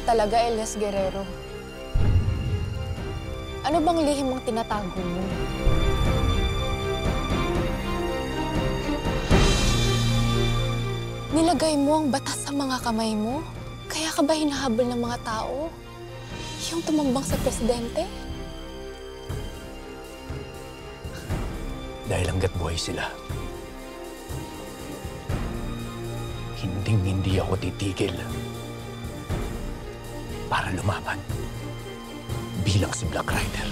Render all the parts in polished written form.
talaga, Elias Guerrero? Ano bang lihim ang tinatago mo? Nilagay mo ang batas sa mga kamay mo? Kaya ka ba hinahabol ng mga tao? Yung tumambang sa presidente? Dahil hanggat buhay sila, hindi ako titigil para lumaban bilang si Black Rider.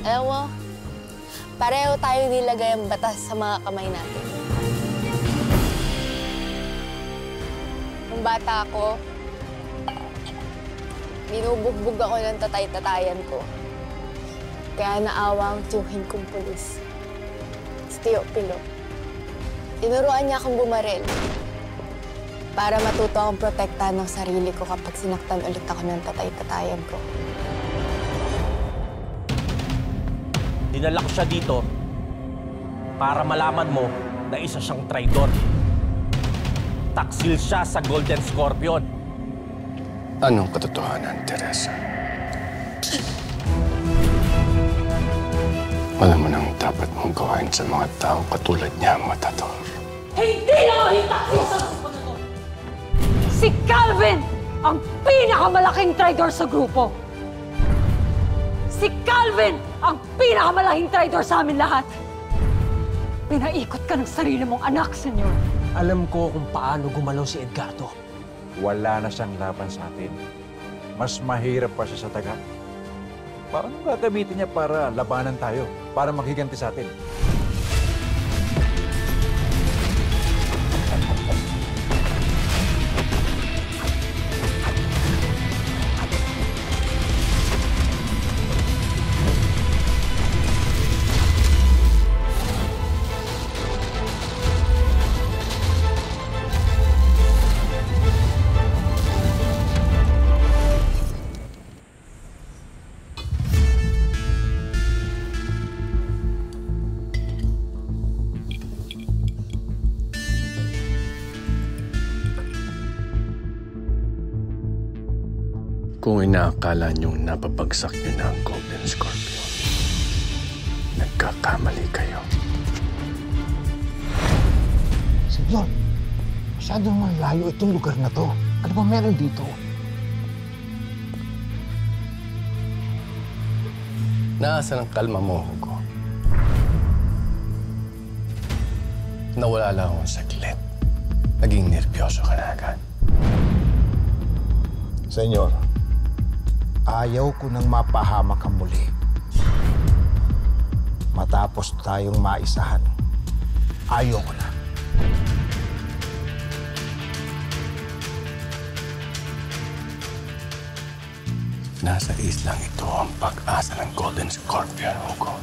Alam mo, pareho tayo nilagay ang batas sa mga kamay natin. Nung bata ako, binubugbog ako ng tatay-tatayan ko. Kaya naawa ang tiyuhin kong pulis, si Teopilo. Tinuruan niya akong bumaril para matuto akong protektahan ng sarili ko kapag sinaktan ulit ako ng tatay-tatayan ko. Dinala ko siya dito para malaman mo na isa siyang traidor. Taksil siya sa Golden Scorpion. Anong katotohanan, Teresa? Alam mo nang dapat mong gawain sa mga tao katulad niya, Matador. Hindi na mahitaksil sa grupo na to! Si Calvin ang pinakamalaking traidor sa grupo! Si Calvin ang pinakamalaking traidor sa amin lahat! Pinaikot ka ng sarili mong anak, senyor. Alam ko kung paano gumalaw si Edgardo. Wala na siyang laban sa atin. Mas mahirap pa siya sa taga. Paano gagamitin niya para labanan tayo? Para maghiganti sa atin? Kung inaakala niyong napapagsak niyo na ang Golden Scorpion, nagkakamali kayo. Senyor, masyadong malayo itong lugar na to. Ano ba meron dito? Naasan ang kalma mo, Hugo? Nawala lang akong saglit. Naging nervyoso ka na agad. Senyor, ayaw ko nang mapahamak ka muli. Matapos tayong maisahan, ayaw ko na. Nasa islang ito ang pag-asa ng Golden Scorpion, Hugo.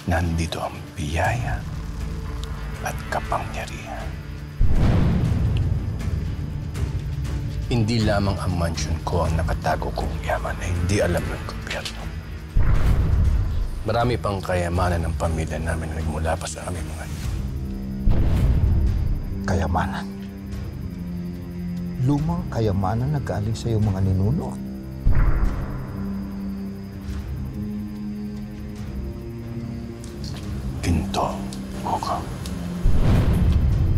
Nandito ang biyaya at kapangyarihan. Hindi lamang ang mansyon ko ang nakatago kong yaman na hindi alam ng gobyerno. Marami pang kayamanan ng pamilya namin na nagmula pa sa aming mga ito. Kayamanan? Lumang kayamanan na galing sa iyong mga ninuno. Ginto, Hugo.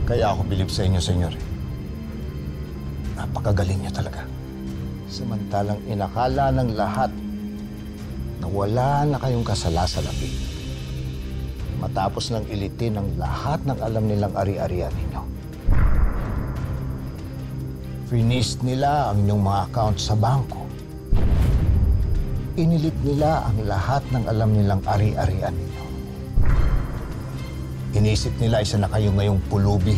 Kaya ako bilib sa inyo, senyor. Napakagaling niyo talaga. Samantalang inakala ng lahat na wala na kayong kasala-salapi. Matapos nang ilitin ang lahat ng alam nilang ari-arian ninyo. Finished nila ang inyong mga account sa bangko. Inilit nila ang lahat ng alam nilang ari-arian ninyo. Inisip nila isa na kayo ngayong pulubi.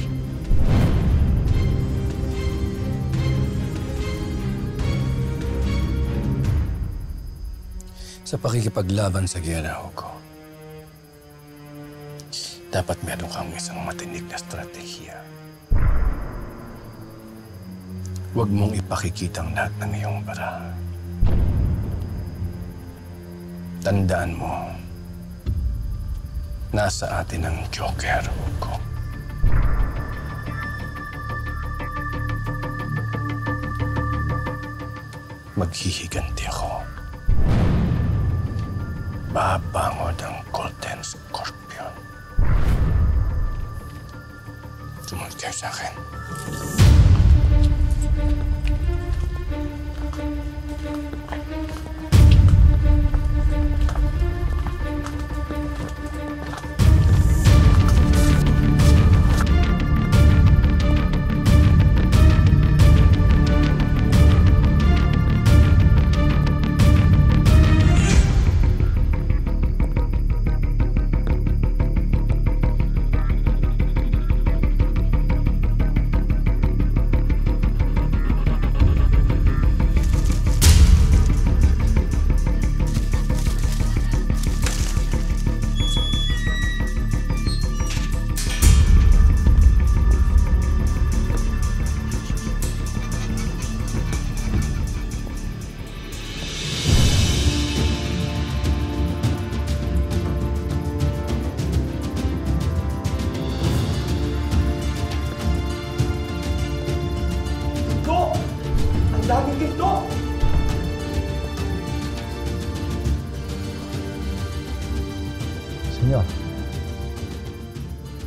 Sa pakikipaglaban sa giyera, Hugo, dapat meron kang isang matinik na estratehiya. Huwag mong ipakikitang lahat ng iyong bara. Tandaan mo, nasa atin ang Joker, Hugo. maghihiganti ako. Babangon ang Golden Scorpion. Tumunod kayo sa akin. Senyor,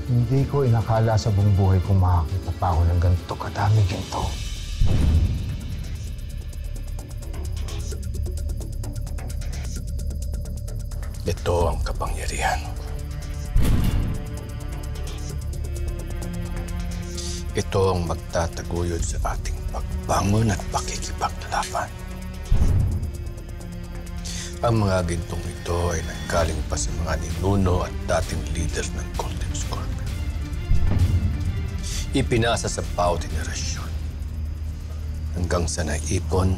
hindi ko inakala sa buong buhay kung makakita pa ako ng ganito kadaming ginto. Ito ang kapangyarihan. Ito ang magtataguyod sa ating pagbangon at pakikipaglaban. Ang mga gintong ito ay nanggaling pa sa mga ninuno at dating leader ng Golden Scorpion. Ipinasa sa bawat henerasyon hanggang sa naipon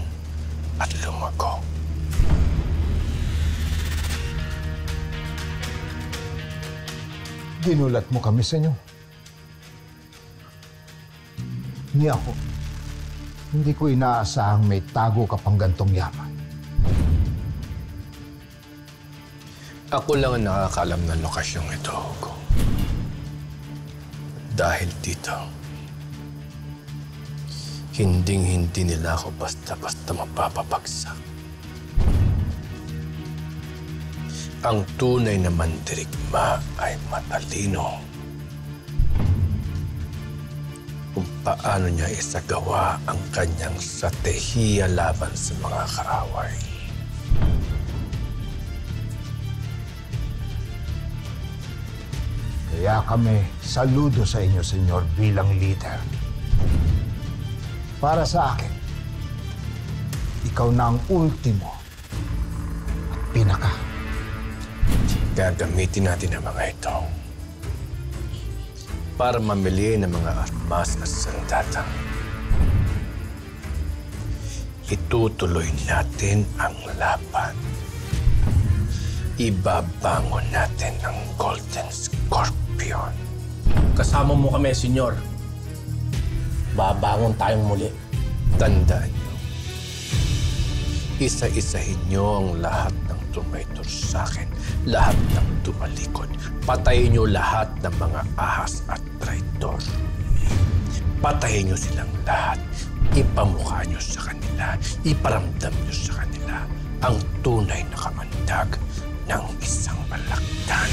at lumago. Ginulat mo kami, senyor. Ni ako, hindi ko inaasahang may tago ka pang gantong yaman. Ako lang ang nakakaalam ng lokasyong ito, Hugo. Dahil dito, hinding-hindi nila ako basta-basta mapapabagsak. Ang tunay na mandirigma ay matalino. Kung paano niya isagawa ang kanyang stratehiya laban sa mga kaaway. Kaya kami saludo sa inyo, senyor, bilang leader. Para sa akin, ikaw na ang ultimo at pinaka. Gagamitin natin ang mga ito para mamili ng mga armas at sandata. Itutuloy natin ang laban. Ibabangon natin ang Golden Scorpion. Kasama mo kami, senyor. Babangon tayong muli. Tandaan niyo, isa-isahin niyo ang lahat ng traitor sa akin, lahat ng tumalikod. Patayin niyo lahat ng mga ahas at traitor. Patayin niyo silang lahat. Ipamukha niyo sa kanila, iparamdam niyo sa kanila ang tunay na kamandag ng isang balaktan.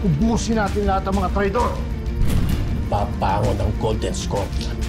Ubusin natin lahat ng mga traidor. Babangon ang Golden Scorpion.